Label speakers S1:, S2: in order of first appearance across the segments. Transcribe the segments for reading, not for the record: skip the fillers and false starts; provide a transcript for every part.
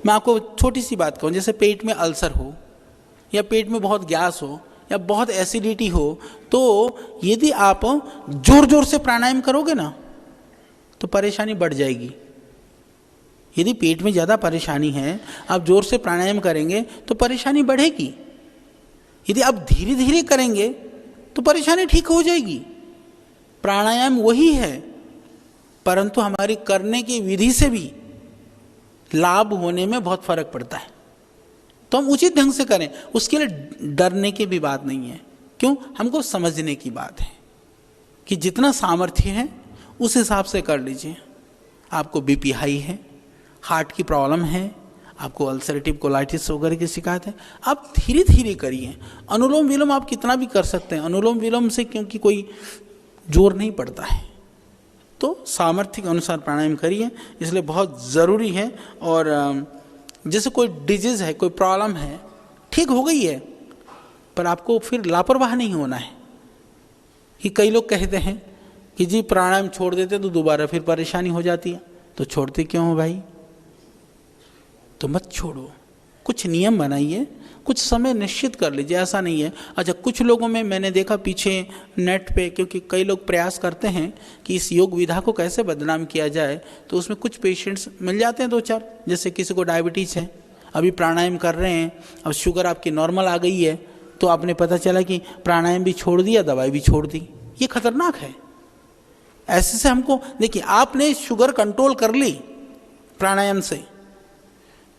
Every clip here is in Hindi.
S1: मैं आपको छोटी सी बात कहूँ, जैसे पेट में अल्सर हो या पेट में बहुत गैस हो या बहुत एसिडिटी हो, तो यदि आप जोर जोर से प्राणायाम करोगे ना तो परेशानी बढ़ जाएगी। यदि पेट में ज़्यादा परेशानी है, आप जोर से प्राणायाम करेंगे तो परेशानी बढ़ेगी। यदि आप धीरे धीरे करेंगे तो परेशानी ठीक हो जाएगी। प्राणायाम वही है, परंतु हमारी करने की विधि से भी लाभ होने में बहुत फर्क पड़ता है। तो हम उचित ढंग से करें, उसके लिए डरने की भी बात नहीं है। क्यों? हमको समझने की बात है कि जितना सामर्थ्य है उस हिसाब से कर लीजिए। आपको बीपी हाई है, हार्ट की प्रॉब्लम है, आपको अल्सरेटिव कोलाइटिस वगैरह की शिकायत है, आप धीरे धीरे करिए। अनुलोम विलोम आप कितना भी कर सकते हैं, अनुलोम विलोम से क्योंकि कोई जोर नहीं पड़ता है, तो सामर्थ्य के अनुसार प्राणायाम करिए, इसलिए बहुत ज़रूरी है। और जैसे कोई डिजीज़ है, कोई प्रॉब्लम है, ठीक हो गई है, पर आपको फिर लापरवाह नहीं होना है। कि कई लोग कहते हैं कि जी प्राणायाम छोड़ देते तो दोबारा फिर परेशानी हो जाती है, तो छोड़ते क्यों हो भाई? तो मत छोड़ो, कुछ नियम बनाइए, कुछ समय निश्चित कर लीजिए। ऐसा नहीं है। अच्छा, कुछ लोगों में मैंने देखा पीछे नेट पे, क्योंकि कई लोग प्रयास करते हैं कि इस योग विधा को कैसे बदनाम किया जाए, तो उसमें कुछ पेशेंट्स मिल जाते हैं 2-4। जैसे किसी को डायबिटीज़ है, अभी प्राणायाम कर रहे हैं, अब शुगर आपकी नॉर्मल आ गई है, तो आपने पता चला कि प्राणायाम भी छोड़ दिया, दवाई भी छोड़ दी। ये खतरनाक है। ऐसे से हमको देखिए, आपने शुगर कंट्रोल कर ली प्राणायाम से,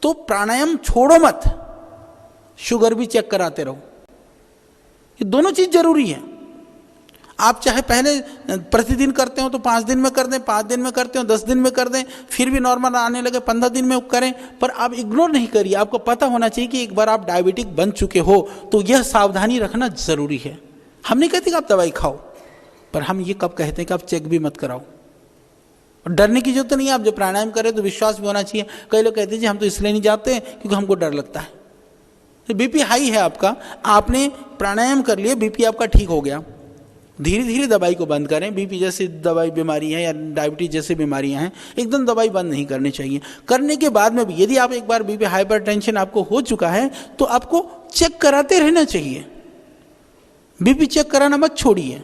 S1: तो प्राणायाम छोड़ो मत, शुगर भी चेक कराते रहो। ये दोनों चीज जरूरी है। आप चाहे पहले प्रतिदिन करते हो तो 5 दिन में कर दें, 5 दिन में करते हो 10 दिन में कर दें, फिर भी नॉर्मल आने लगे 15 दिन में करें, पर आप इग्नोर नहीं करिए। आपको पता होना चाहिए कि एक बार आप डायबिटिक बन चुके हो तो यह सावधानी रखना जरूरी है। हम नहीं कहते कि आप दवाई खाओ, पर हम ये कब कहते हैं कि आप चेक भी मत कराओ। और डरने की जरूरत नहीं है। आप जब प्राणायाम करें तो विश्वास भी होना चाहिए। कई लोग कहते हैं जी हम तो इसलिए नहीं जाते क्योंकि हमको डर लगता है। तो बीपी हाई है आपका, आपने प्राणायाम कर लिया, बीपी आपका ठीक हो गया, धीरे धीरे दवाई को बंद करें। बीपी जैसी दवाई बीमारी है या डायबिटीज जैसी बीमारियां हैं, एकदम दवाई बंद नहीं करनी चाहिए। करने के बाद में भी यदि आप एक बार बीपी हाइपरटेंशन आपको हो चुका है तो आपको चेक कराते रहना चाहिए। बीपी चेक कराना मत छोड़िए।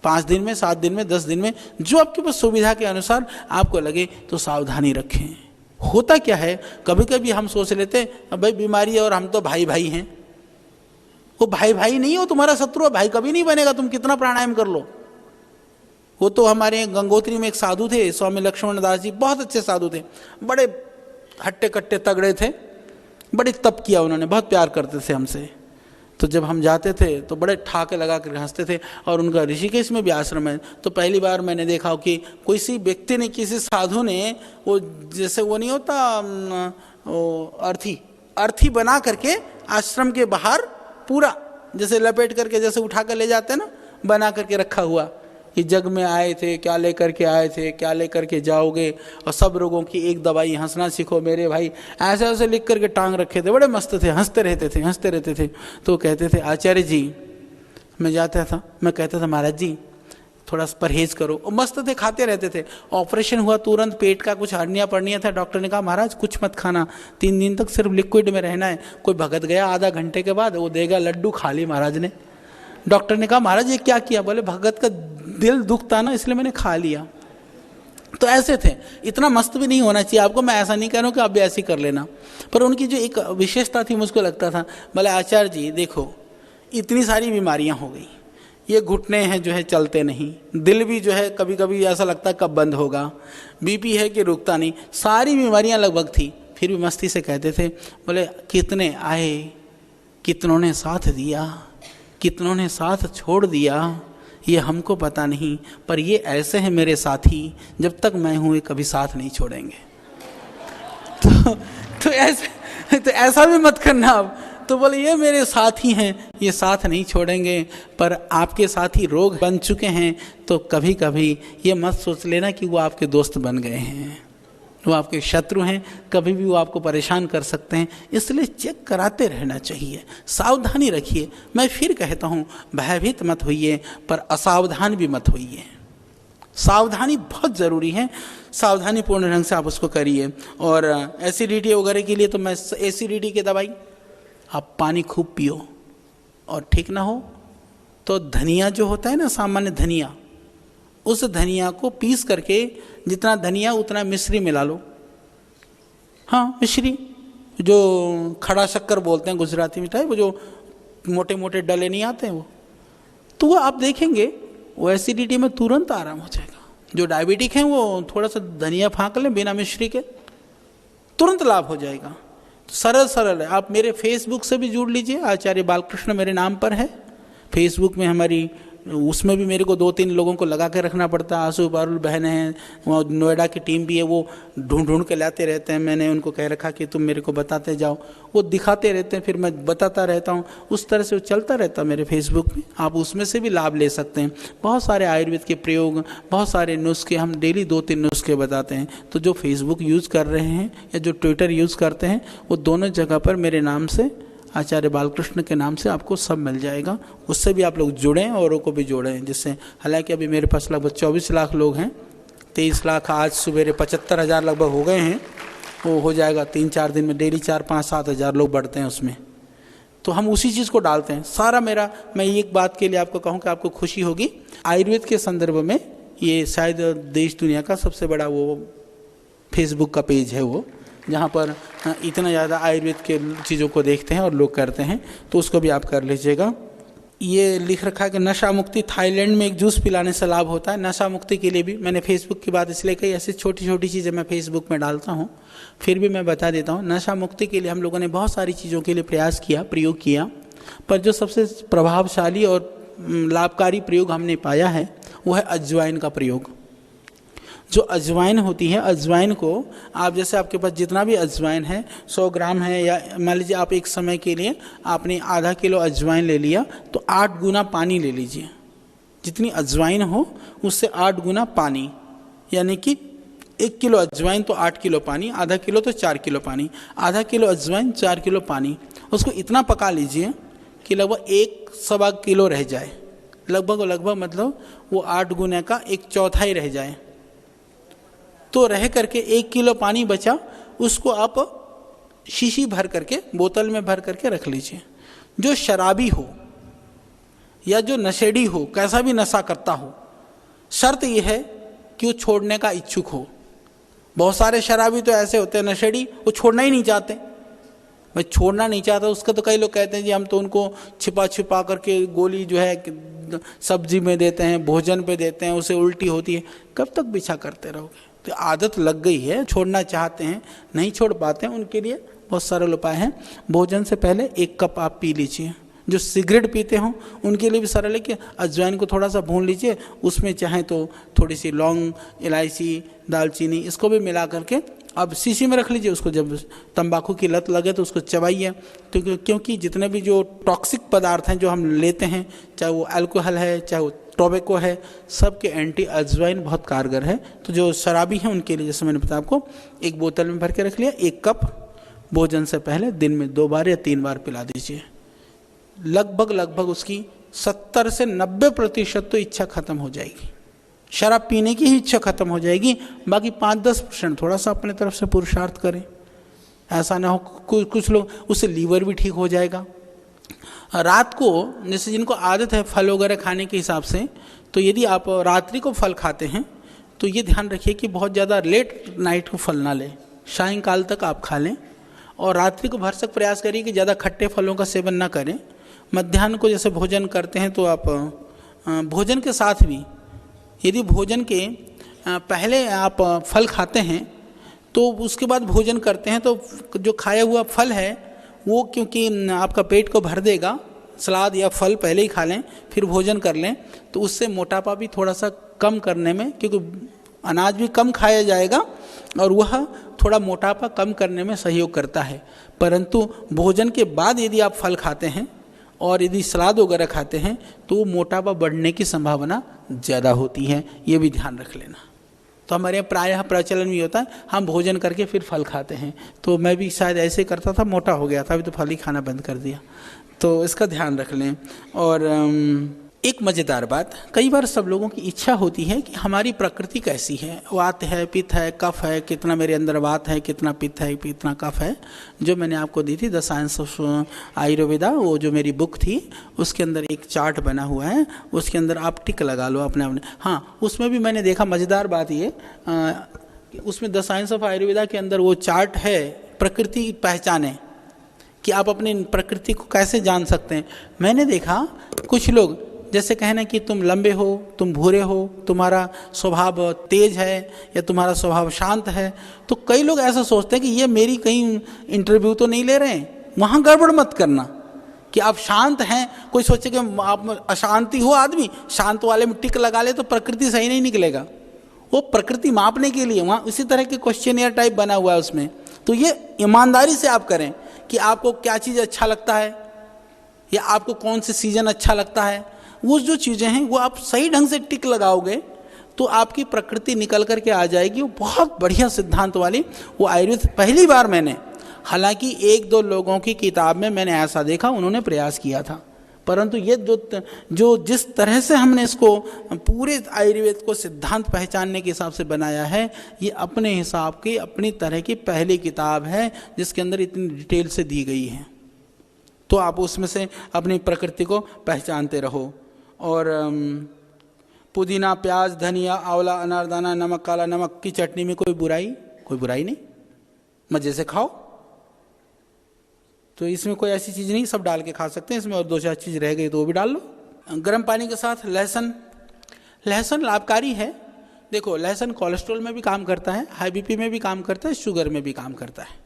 S1: 5 दिन में, 7 दिन में, 10 दिन में, जो आपके पास सुविधा के अनुसार आपको लगे तो सावधानी रखें। होता क्या है, कभी कभी हम सोच लेते हैं भाई बीमारी है और हम तो भाई भाई हैं। वो भाई भाई नहीं हो, तुम्हारा शत्रु है, भाई कभी नहीं बनेगा, तुम कितना प्राणायाम कर लो। वो तो हमारे गंगोत्री में एक साधु थे, स्वामी लक्ष्मण दास जी, बहुत अच्छे साधु थे, बड़े हट्टे कट्टे तगड़े थे, बड़े तप किया उन्होंने, बहुत प्यार करते थे हमसे। तो जब हम जाते थे तो बड़े ठाके लगा कर हंसते थे। और उनका ऋषिकेश में भी आश्रम है। तो पहली बार मैंने देखा कि किसी व्यक्ति ने, किसी साधु ने, वो जैसे वो नहीं होता अर्थी बना करके आश्रम के बाहर पूरा जैसे लपेट करके जैसे उठा कर ले जाते हैं ना, बना करके रखा हुआ कि जग में आए थे, क्या लेकर के आए थे, क्या लेकर के जाओगे, और सब रोगों की एक दवाई, हंसना सीखो मेरे भाई, ऐसे ऐसे लिख करके टांग रखे थे। बड़े मस्त थे, हंसते रहते थे। तो कहते थे आचार्य जी, मैं जाता था, मैं कहता था महाराज जी थोड़ा परहेज करो, और मस्त थे, खाते रहते थे। ऑपरेशन हुआ तुरंत, पेट का कुछ हर्निया पड़निया था, डॉक्टर ने कहा महाराज कुछ मत खाना, 3 दिन तक सिर्फ लिक्विड में रहना है। कोई भगत गया, आधा घंटे के बाद वो देगा लड्डू, खा ली महाराज ने। डॉक्टर ने कहा महाराज ये क्या किया? बोले भगत का दिल दुखता ना, इसलिए मैंने खा लिया। तो ऐसे थे। इतना मस्त भी नहीं होना चाहिए आपको, मैं ऐसा नहीं कह रहा हूँ कि आप भी ऐसे कर लेना, पर उनकी जो एक विशेषता थी मुझको लगता था, बोले आचार्य जी देखो इतनी सारी बीमारियां हो गई, ये घुटने हैं जो है चलते नहीं, दिल भी जो है कभी कभी ऐसा लगता है कब बंद होगा, बीपी है कि रुकता नहीं, सारी बीमारियां लगभग थी। फिर भी मस्ती से कहते थे, बोले कितने आए, कितनों ने साथ दिया, कितनों ने साथ छोड़ दिया, ये हमको पता नहीं, पर ये ऐसे हैं मेरे साथी, जब तक मैं हूँ ये कभी साथ नहीं छोड़ेंगे। तो ऐसा भी मत करना आप। तो बोले ये मेरे साथी हैं, ये साथ नहीं छोड़ेंगे, पर आपके साथी रोग बन चुके हैं, तो कभी कभी ये मत सोच लेना कि वो आपके दोस्त बन गए हैं, वो आपके शत्रु हैं, कभी भी वो आपको परेशान कर सकते हैं। इसलिए चेक कराते रहना चाहिए, सावधानी रखिए। मैं फिर कहता हूँ भयभीत मत होइए, पर असावधान भी मत होइए। सावधानी बहुत ज़रूरी है, सावधानी पूर्ण ढंग से आप उसको करिए। और एसिडिटी वगैरह के लिए तो मैं एसिडिटी की दवाई, आप पानी खूब पियो, और ठीक ना हो तो धनिया जो होता है ना, सामान्य धनिया, उस धनिया को पीस करके, जितना धनिया उतना मिश्री मिला लो। हाँ, मिश्री जो खड़ा शक्कर बोलते हैं गुजराती मिठाई, वो जो मोटे मोटे डले नहीं आते हैं वो, तो वो आप देखेंगे वो एसिडिटी में तुरंत आराम हो जाएगा। जो डायबिटिक हैं वो थोड़ा सा धनिया फाँक लें बिना मिश्री के, तुरंत लाभ हो जाएगा। सरल सरल है। आप मेरे फेसबुक से भी जुड़ लीजिए, आचार्य बालकृष्ण मेरे नाम पर है फेसबुक में हमारी, उसमें भी मेरे को 2-3 लोगों को लगा के रखना पड़ता है। आंसू पारुल बहन हैं, वहाँ नोएडा की टीम भी है, वो ढूंढ ढूंढ के लाते रहते हैं। मैंने उनको कह रखा कि तुम मेरे को बताते जाओ, वो दिखाते रहते हैं, फिर मैं बताता रहता हूँ। उस तरह से वो चलता रहता है मेरे फेसबुक में, आप उसमें से भी लाभ ले सकते हैं। बहुत सारे आयुर्वेद के प्रयोग, बहुत सारे नुस्खे, हम डेली 2-3 नुस्खे बताते हैं। तो जो फेसबुक यूज़ कर रहे हैं या जो ट्विटर यूज़ करते हैं, वो दोनों जगह पर मेरे नाम से, आचार्य बालकृष्ण के नाम से आपको सब मिल जाएगा। उससे भी आप लोग जुड़ें, औरों को भी जोड़ें, जिससे, हालांकि अभी मेरे पास लगभग 24 लाख लोग हैं, 23 लाख आज सवेरे 75,000 लगभग हो गए हैं। वो हो जाएगा 3-4 दिन में, डेली 4-5-7 हज़ार लोग बढ़ते हैं उसमें। तो हम उसी चीज़ को डालते हैं सारा। मेरा, मैं एक बात के लिए आपको कहूँ कि आपको खुशी होगी, आयुर्वेद के संदर्भ में ये शायद देश दुनिया का सबसे बड़ा वो फेसबुक का पेज है वो, जहाँ पर इतना ज़्यादा आयुर्वेद के चीज़ों को देखते हैं और लोग करते हैं। तो उसको भी आप कर लीजिएगा। ये लिख रखा है कि नशा मुक्ति, थाईलैंड में एक जूस पिलाने से लाभ होता है। नशा मुक्ति के लिए भी मैंने फेसबुक की बात इसलिए कही, ऐसी छोटी छोटी चीज़ें मैं फेसबुक में डालता हूँ, फिर भी मैं बता देता हूँ। नशा मुक्ति के लिए हम लोगों ने बहुत सारी चीज़ों के लिए प्रयास किया, प्रयोग किया, पर जो सबसे प्रभावशाली और लाभकारी प्रयोग हमने पाया है वो है अजवाइन का प्रयोग। जो अजवाइन होती है, अजवाइन को आप, जैसे आपके पास जितना भी अजवाइन है, 100 ग्राम है, या मान लीजिए आप एक समय के लिए आपने आधा किलो अजवाइन ले लिया, तो 8 गुना पानी ले लीजिए। जितनी अजवाइन हो उससे 8 गुना पानी, यानी कि 1 किलो अजवाइन तो 8 किलो पानी, आधा किलो तो 4 किलो पानी, आधा किलो अजवाइन 4 किलो पानी। उसको इतना पका लीजिए कि लगभग 1-1.25 किलो रह जाए, लगभग मतलब वो 8 गुना का 1/4 रह जाए। तो रह करके 1 किलो पानी बचा, उसको आप शीशी भर करके, बोतल में भर करके रख लीजिए। जो शराबी हो या जो नशेड़ी हो, कैसा भी नशा करता हो, शर्त यह है कि वो छोड़ने का इच्छुक हो। बहुत सारे शराबी तो ऐसे होते हैं, नशेड़ी, वो छोड़ना ही नहीं चाहते। भाई छोड़ना नहीं चाहता, उसका तो कई लोग कहते हैं जी हम तो उनको छिपा छिपा करके गोली जो है सब्जी में देते हैं, भोजन पे देते हैं, उसे उल्टी होती है। कब तक पीछा करते रहोगे? तो आदत लग गई है, छोड़ना चाहते हैं, नहीं छोड़ पाते हैं, उनके लिए बहुत सरल उपाय है। भोजन से पहले 1 कप आप पी लीजिए। जो सिगरेट पीते हों उनके लिए भी सरल है कि अजवाइन को थोड़ा सा भून लीजिए, उसमें चाहे तो थोड़ी सी लौंग, इलायची, दालचीनी, इसको भी मिला करके अब शीशी में रख लीजिए। उसको जब तंबाकू की लत लगे तो उसको चबाइए। तो क्योंकि जितने भी जो टॉक्सिक पदार्थ हैं जो हम लेते हैं, चाहे वो अल्कोहल है, चाहे वो टोबैको है, सबके एंटी अजवाइन बहुत कारगर है। तो जो शराबी हैं उनके लिए, जैसे मैंने बताया आपको, 1 बोतल में भर के रख लिया, 1 कप भोजन से पहले दिन में 2 बार या 3 बार पिला दीजिए। लगभग उसकी 70 से 90% तो इच्छा खत्म हो जाएगी, शराब पीने की ही इच्छा खत्म हो जाएगी। बाकी 5-10% थोड़ा सा अपने तरफ से पुरुषार्थ करें। ऐसा ना हो कुछ लोग, उससे लीवर भी ठीक हो जाएगा। रात को, जैसे जिनको आदत है फल वगैरह खाने के हिसाब से, तो यदि आप रात्रि को फल खाते हैं तो ये ध्यान रखिए कि बहुत ज़्यादा लेट नाइट को फल ना लें, सायंकाल तक आप खा लें। और रात्रि को भरसक प्रयास करिए कि ज़्यादा खट्टे फलों का सेवन ना करें। मध्याह्न को जैसे भोजन करते हैं तो आप भोजन के साथ भी, यदि भोजन के पहले आप फल खाते हैं तो उसके बाद भोजन करते हैं, तो जो खाया हुआ फल है वो, क्योंकि आपका पेट को भर देगा, सलाद या फल पहले ही खा लें फिर भोजन कर लें, तो उससे मोटापा भी थोड़ा सा कम करने में, क्योंकि अनाज भी कम खाया जाएगा और वह थोड़ा मोटापा कम करने में सहयोग करता है। परंतु भोजन के बाद यदि आप फल खाते हैं और यदि सलाद वगैरह खाते हैं तो मोटापा बढ़ने की संभावना ज़्यादा होती है, ये भी ध्यान रख लेना। तो हमारे यहाँ प्रायः प्रचलन भी होता है, हम भोजन करके फिर फल खाते हैं। तो मैं भी शायद ऐसे करता था, मोटा हो गया था, अभी तो फल ही खाना बंद कर दिया। तो इसका ध्यान रख लें। और एक मज़ेदार बात, कई बार सब लोगों की इच्छा होती है कि हमारी प्रकृति कैसी है, वात है, पित्त है, कफ है, कितना मेरे अंदर वात है, कितना पित्त है, कितना कफ है। जो मैंने आपको दी थी द साइंस ऑफ आयुर्वेदा, वो जो मेरी बुक थी उसके अंदर एक चार्ट बना हुआ है, उसके अंदर आप टिक लगा लो अपने अपने। हाँ, उसमें भी मैंने देखा मज़ेदार बात ये, उसमें द साइंस ऑफ आयुर्वेदा के अंदर वो चार्ट है प्रकृति पहचाने, कि आप अपनी प्रकृति को कैसे जान सकते हैं। मैंने देखा कुछ लोग जैसे कहना कि तुम लंबे हो, तुम भूरे हो, तुम्हारा स्वभाव तेज है या तुम्हारा स्वभाव शांत है, तो कई लोग ऐसा सोचते हैं कि ये मेरी कहीं इंटरव्यू तो नहीं ले रहे हैं। वहाँ गड़बड़ मत करना कि आप शांत हैं। कोई सोचे कि आप अशांति हो, आदमी शांत वाले में टिक लगा ले तो प्रकृति सही नहीं निकलेगा। वो प्रकृति मापने के लिए वहाँ उसी तरह के क्वेश्चनियर टाइप बना हुआ है उसमें। तो ये ईमानदारी से आप करें कि आपको क्या चीज़ अच्छा लगता है या आपको कौन से सीजन अच्छा लगता है, वो जो चीज़ें हैं वो आप सही ढंग से टिक लगाओगे तो आपकी प्रकृति निकल करके आ जाएगी। वो बहुत बढ़िया सिद्धांत वाली वो आयुर्वेद पहली बार मैंने, हालांकि एक दो लोगों की किताब में मैंने ऐसा देखा, उन्होंने प्रयास किया था, परंतु ये जो जिस तरह से हमने इसको पूरे आयुर्वेद को सिद्धांत पहचानने के हिसाब से बनाया है, ये अपने हिसाब की अपनी तरह की पहली किताब है जिसके अंदर इतनी डिटेल से दी गई है। तो आप उसमें से अपनी प्रकृति को पहचानते रहो। और पुदीना, प्याज, धनिया, आंवला, अनारदाना, नमक, काला नमक की चटनी में कोई बुराई नहीं, मज़े से खाओ। तो इसमें कोई ऐसी चीज़ नहीं, सब डाल के खा सकते हैं इसमें, और दो चार चीज़ रह गई तो वो भी डाल लो। गर्म पानी के साथ लहसुन लाभकारी है। देखो, लहसुन कोलेस्ट्रॉल में भी काम करता है, हाई बीपी में भी काम करता है, शुगर में भी काम करता है।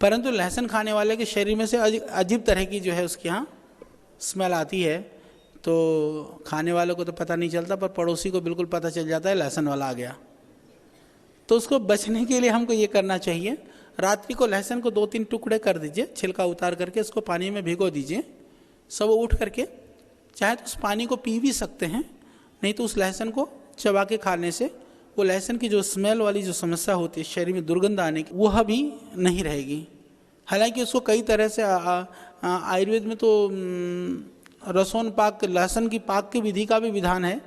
S1: परंतु लहसुन खाने वाले के शरीर में से अजीब तरह की जो है उसकी यहाँ स्मेल आती है, तो खाने वालों को तो पता नहीं चलता, पर पड़ोसी को बिल्कुल पता चल जाता है लहसुन वाला आ गया। तो उसको बचने के लिए हमको ये करना चाहिए, रात्रि को लहसुन को 2-3 टुकड़े कर दीजिए, छिलका उतार करके उसको पानी में भिगो दीजिए। सब उठ करके चाहे तो उस पानी को पी भी सकते हैं, नहीं तो उस लहसुन को चबा के खाने से वो लहसुन की जो स्मेल वाली जो समस्या होती है शरीर में दुर्गंध आने की, वह भी नहीं रहेगी। हालांकि उसको कई तरह से आयुर्वेद में तो रसोन पाक, लहसुन की पाक की विधि का भी विधान है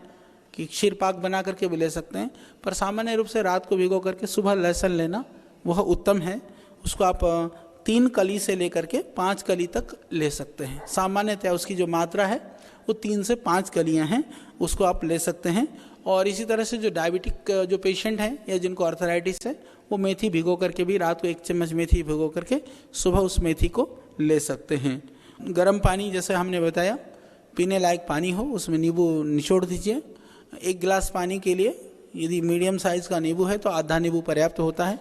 S1: कि क्षीर पाक बना करके भी ले सकते हैं, पर सामान्य रूप से रात को भिगो करके सुबह लहसुन लेना वह उत्तम है। उसको आप 3 कली से लेकर के 5 कली तक ले सकते हैं। सामान्यतः उसकी जो मात्रा है वो 3 से 5 कलियां हैं, उसको आप ले सकते हैं। और इसी तरह से जो डायबिटिक जो पेशेंट हैं या जिनको आर्थराइटिस है, वो मेथी भिगो करके भी रात को 1 चम्मच मेथी भिगो करके सुबह उस मेथी को ले सकते हैं। गर्म पानी जैसे हमने बताया, पीने लायक पानी हो, उसमें नींबू निचोड़ दीजिए। 1 गिलास पानी के लिए यदि मीडियम साइज़ का नींबू है तो आधा नींबू पर्याप्त होता है।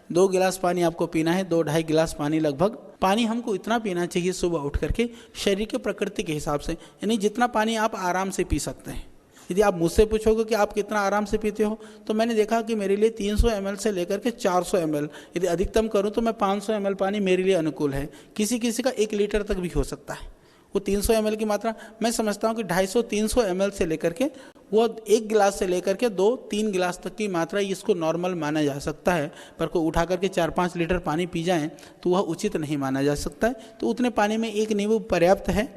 S1: 2 गिलास पानी आपको पीना है, 2-2.5 गिलास पानी लगभग। पानी हमको इतना पीना चाहिए सुबह उठ करके शरीर के प्रकृति के हिसाब से, यानी जितना पानी आप आराम से पी सकते हैं। यदि आप मुझसे पूछोगे कि आप कितना आराम से पीते हो, तो मैंने देखा कि मेरे लिए 300 ml से लेकर के 400 ml, यदि अधिकतम करूं तो मैं 500 ml पानी मेरे लिए अनुकूल है। किसी किसी का 1 लीटर तक भी हो सकता है। वो 300 ml की मात्रा मैं समझता हूँ कि 250-300 ml से लेकर के वो 1 गिलास से लेकर के 2-3 गिलास तक की मात्रा इसको नॉर्मल माना जा सकता है। पर कोई उठा करके 4-5 लीटर पानी पी जाएं तो वह उचित नहीं माना जा सकता है। तो उतने पानी में 1 नींबू पर्याप्त है,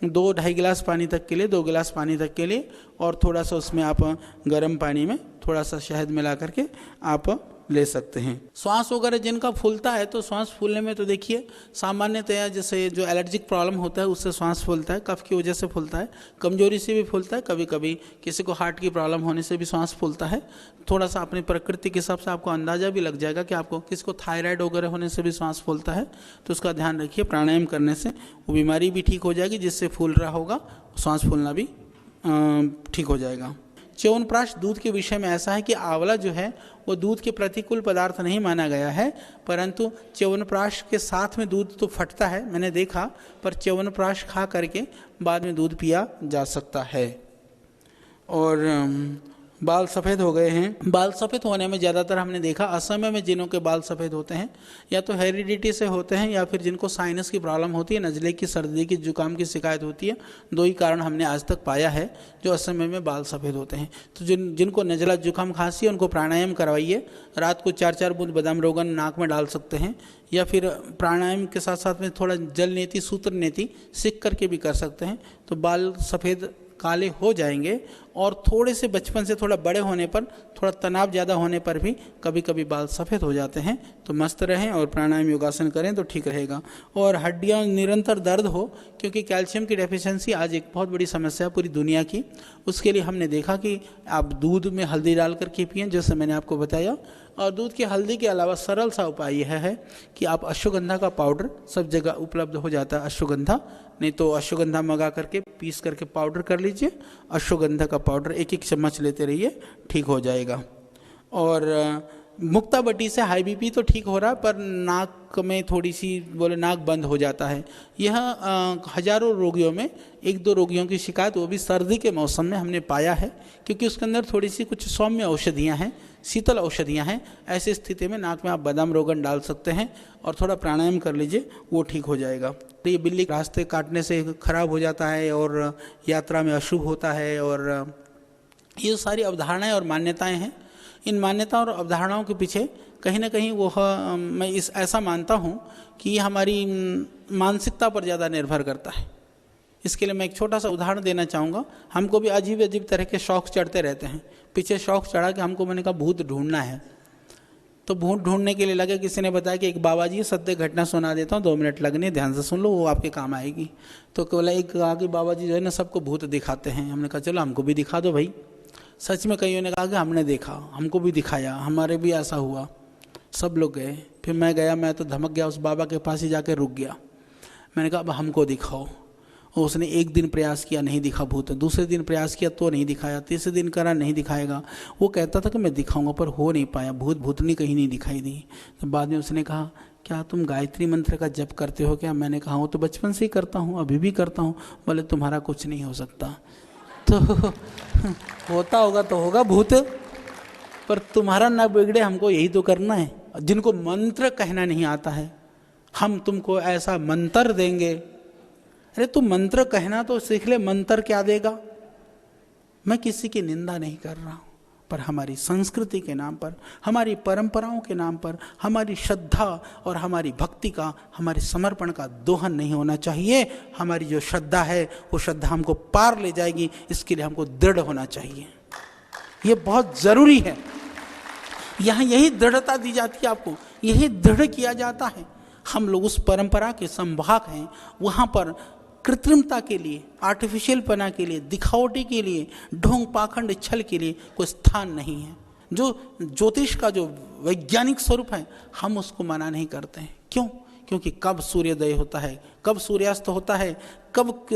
S1: 2-2.5 गिलास पानी तक के लिए, 2 गिलास पानी तक के लिए। और थोड़ा सा उसमें आप गर्म पानी में थोड़ा सा शहद मिला करके आप ले सकते हैं। श्वास वगैरह जिनका फूलता है, तो श्वास फूलने में तो देखिए सामान्यतया जैसे जो एलर्जिक प्रॉब्लम होता है उससे श्वास फूलता है, कफ की वजह से फूलता है, कमजोरी से भी फूलता है, कभी कभी किसी को हार्ट की प्रॉब्लम होने से भी श्वास फूलता है। थोड़ा सा अपनी प्रकृति के हिसाब से आपको अंदाजा भी लग जाएगा कि आपको किसी को थायराइड वगैरह होने से भी श्वास फूलता है, तो उसका ध्यान रखिए। प्राणायाम करने से वो बीमारी भी ठीक हो जाएगी, जिससे फूल रहा होगा श्वास फूलना भी ठीक हो जाएगा। च्यवनप्राश दूध के विषय में ऐसा है कि आंवला जो है वो दूध के प्रतिकूल पदार्थ नहीं माना गया है, परंतु च्यवनप्राश के साथ में दूध तो फटता है, मैंने देखा, पर च्यवनप्राश खा करके बाद में दूध पिया जा सकता है। और बाल सफ़ेद हो गए हैं। बाल सफ़ेद होने में ज़्यादातर हमने देखा असमय में जिनों के बाल सफ़ेद होते हैं या तो हेरिडिटी से होते हैं या फिर जिनको साइनस की प्रॉब्लम होती है, नज़ले की, सर्दी की, जुकाम की शिकायत होती है। 2 ही कारण हमने आज तक पाया है जो असमय में बाल सफ़ेद होते हैं। तो जिनको नज़ला, जुकाम, खांसी है, उनको प्राणायाम करवाइए। रात को 4-4 बूंद बादाम रोगन नाक में डाल सकते हैं, या फिर प्राणायाम के साथ साथ में थोड़ा जल नेति, सूत्र नेति सीख करके भी कर सकते हैं। तो बाल सफ़ेद काले हो जाएंगे, और थोड़े से बचपन से थोड़ा बड़े होने पर, थोड़ा तनाव ज़्यादा होने पर भी कभी कभी बाल सफ़ेद हो जाते हैं। तो मस्त रहें और प्राणायाम योगासन करें तो ठीक रहेगा। और हड्डियां निरंतर दर्द हो, क्योंकि कैल्शियम की डेफिशिएंसी आज एक बहुत बड़ी समस्या पूरी दुनिया की, उसके लिए हमने देखा कि आप दूध में हल्दी डाल करके पिएं, जैसे मैंने आपको बताया। और दूध की हल्दी के अलावा सरल सा उपाय यह है कि आप अश्वगंधा का पाउडर, सब जगह उपलब्ध हो जाता है अश्वगंधा, नहीं तो अश्वगंधा मंगा करके पीस करके पाउडर कर लीजिए। अश्वगंधा का पाउडर 1-1 चम्मच लेते रहिए, ठीक हो जाएगा। और मुक्ता बटी से हाई बीपी तो ठीक हो रहा है, पर नाक में थोड़ी सी बोले नाक बंद हो जाता है। यह हजारों रोगियों में 1-2 रोगियों की शिकायत, वो भी सर्दी के मौसम में हमने पाया है, क्योंकि उसके अंदर थोड़ी सी कुछ सौम्य औषधियाँ हैं, शीतल औषधियाँ हैं। ऐसी स्थिति में नाक में आप बादाम रोगन डाल सकते हैं और थोड़ा प्राणायाम कर लीजिए, वो ठीक हो जाएगा। तो ये बिल्ली रास्ते काटने से खराब हो जाता है और यात्रा में अशुभ होता है, और ये सारी अवधारणाएँ और मान्यताएँ हैं। इन मान्यताओं और अवधारणाओं के पीछे कहीं ना कहीं वो मैं ऐसा मानता हूँ कि ये हमारी मानसिकता पर ज़्यादा निर्भर करता है। इसके लिए मैं एक छोटा सा उदाहरण देना चाहूँगा। हमको भी अजीब अजीब तरह के शौक़ चढ़ते रहते हैं। पीछे शौक़ चढ़ा कि हमको, मैंने कहा भूत ढूंढना है, तो भूत ढूंढने के लिए लगे। किसी ने बताया कि एक बाबा जी सत्य घटना सुना देता हूँ, 2 मिनट लगने, ध्यान से सुन लो, वो आपके काम आएगी। तो बोला, एक कहा कि बाबा जी जो है ना सबको भूत दिखाते हैं। हमने कहा चलो हमको भी दिखा दो भाई। सच में कईयों ने कहा कि हमने देखा, हमको भी दिखाया, हमारे भी ऐसा हुआ। सब लोग गए, फिर मैं गया, मैं तो धमक गया, उस बाबा के पास ही जाके रुक गया। मैंने कहा अब हमको दिखाओ। उसने 1 दिन प्रयास किया, नहीं दिखा भूत। दूसरे दिन प्रयास किया तो नहीं दिखाया, तीसरे दिन करा, नहीं दिखाएगा। वो कहता था कि मैं दिखाऊंगा, पर हो नहीं पाया, भूतनी कहीं नहीं दिखाई दी। तो बाद में उसने कहा क्या तुम गायत्री मंत्र का जप करते हो क्या? मैंने कहा वो तो बचपन से ही करता हूँ, अभी भी करता हूँ। बोले तुम्हारा कुछ नहीं हो सकता। तो होता होगा तो होगा भूत, पर तुम्हारा ना बिगड़े, हमको यही तो करना है। जिनको मंत्र कहना नहीं आता है, हम तुमको ऐसा मंत्र देंगे। अरे तुम मंत्र कहना तो सीख ले, मंत्र क्या देगा? मैं किसी की निंदा नहीं कर रहा हूं, पर हमारी संस्कृति के नाम पर, हमारी परंपराओं के नाम पर, हमारी श्रद्धा और हमारी भक्ति का, हमारे समर्पण का दोहन नहीं होना चाहिए। हमारी जो श्रद्धा है वो श्रद्धा हमको पार ले जाएगी, इसके लिए हमको दृढ़ होना चाहिए। ये बहुत जरूरी है। यहाँ यही दृढ़ता दी जाती है आपको, यही दृढ़ किया जाता है। हम लोग उस परंपरा के संवाहक हैं। वहाँ पर कृत्रिमता के लिए, आर्टिफिशियल पना के लिए, दिखावटी के लिए, ढोंग पाखंड छल के लिए कोई स्थान नहीं है। जो ज्योतिष का जो वैज्ञानिक स्वरूप है, हम उसको मना नहीं करते हैं। क्यों? क्योंकि कब सूर्योदय होता है, कब सूर्यास्त होता है, कब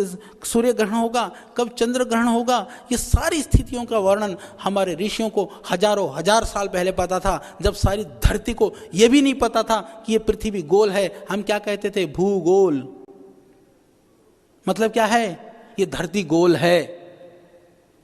S1: सूर्य ग्रहण होगा, कब चंद्र ग्रहण होगा, ये सारी स्थितियों का वर्णन हमारे ऋषियों को हजारों हजार साल पहले पता था। जब सारी धरती को ये भी नहीं पता था कि ये पृथ्वी गोल है। हम क्या कहते थे? भूगोल। मतलब क्या है? ये धरती गोल है।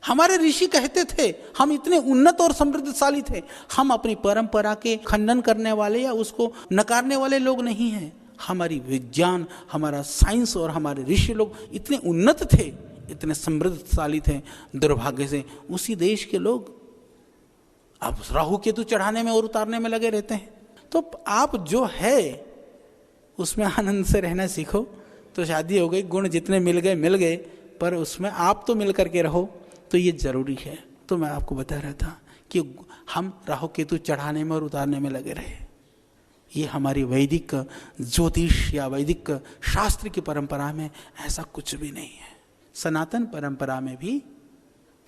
S1: हमारे ऋषि कहते थे। हम इतने उन्नत और समृद्धशाली थे। हम अपनी परंपरा के खंडन करने वाले या उसको नकारने वाले लोग नहीं हैं। हमारी विज्ञान, हमारा साइंस और हमारे ऋषि लोग इतने उन्नत थे, इतने समृद्धशाली थे। दुर्भाग्य से उसी देश के लोग अब राहु केतु चढ़ाने में और उतारने में लगे रहते हैं। तो आप जो है उसमें आनंद से रहना सीखो। तो शादी हो गई, गुण जितने मिल गए, पर उसमें आप तो मिल करके रहो, तो ये जरूरी है। तो मैं आपको बता रहा था कि हम राहु केतु चढ़ाने में और उतारने में लगे रहे। ये हमारी वैदिक ज्योतिष या वैदिक शास्त्र की परंपरा में ऐसा कुछ भी नहीं है। सनातन परंपरा में भी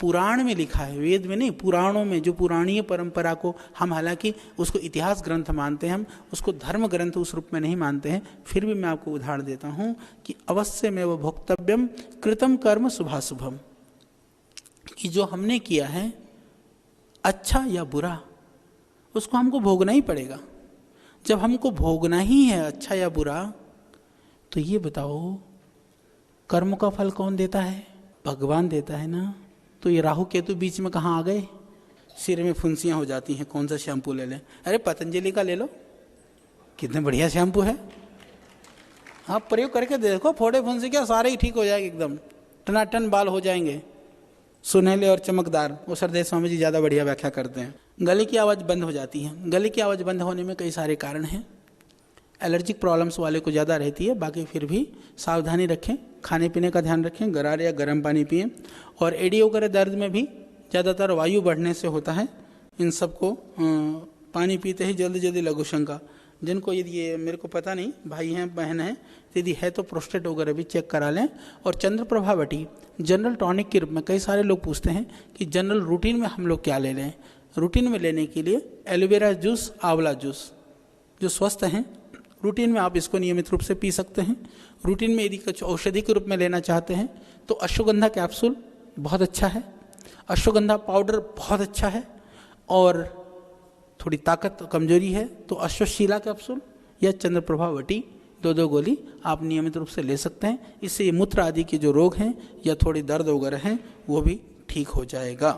S1: पुराण में लिखा है, वेद में नहीं, पुराणों में, जो पुराणीय परंपरा को हम हालांकि उसको इतिहास ग्रंथ मानते हैं, हम उसको धर्म ग्रंथ उस रूप में नहीं मानते हैं, फिर भी मैं आपको उदाहरण देता हूँ कि अवश्य में वो भोक्तव्यम कृतम कर्म शुभाशुभम, कि जो हमने किया है अच्छा या बुरा उसको हमको भोगना ही पड़ेगा। जब हमको भोगना ही है अच्छा या बुरा, तो ये बताओ कर्म का फल कौन देता है? भगवान देता है ना। तो ये राहु केतु बीच में कहाँ आ गए? सिर में फुंसियाँ हो जाती हैं, कौन सा शैम्पू ले लें? अरे पतंजलि का ले लो, कितने बढ़िया शैम्पू है। आप प्रयोग करके देखो, फोड़े फुंसी क्या सारे ही ठीक हो जाएंगे, एकदम टनाटन बाल हो जाएंगे, सुनहले और चमकदार। वो सरदेव स्वामी जी ज़्यादा बढ़िया व्याख्या करते हैं। गले की आवाज़ बंद हो जाती है। गले की आवाज़ बंद होने में कई सारे कारण हैं। एलर्जिक प्रॉब्लम्स वाले को ज़्यादा रहती है, बाकी फिर भी सावधानी रखें, खाने पीने का ध्यान रखें, गरारे या गर्म पानी पिएं। और एडी वगैरह दर्द में भी ज़्यादातर वायु बढ़ने से होता है। इन सबको पानी पीते ही जल्दी जल्दी लघु शंका, जिनको यदि ये मेरे को पता नहीं, भाई हैं बहन हैं, यदि है तो प्रोस्टेट वगैरह भी चेक करा लें। और चंद्रप्रभा वटी जनरल टॉनिक के रूप में कई सारे लोग पूछते हैं कि जनरल रूटीन में हम लोग क्या ले लें। रूटीन में लेने के लिए एलोवेरा जूस, आंवला जूस जो स्वस्थ हैं, रूटीन में आप इसको नियमित रूप से पी सकते हैं। रूटीन में यदि कुछ औषधि के रूप में लेना चाहते हैं तो अश्वगंधा कैप्सूल बहुत अच्छा है, अश्वगंधा पाउडर बहुत अच्छा है। और थोड़ी ताकत कमजोरी है तो अश्वशीला कैप्सूल या चंद्रप्रभा वटी 2-2 गोली आप नियमित रूप से ले सकते हैं। इससे ये मूत्र आदि के जो रोग हैं या थोड़ी दर्द वगैरह हैं वो भी ठीक हो जाएगा।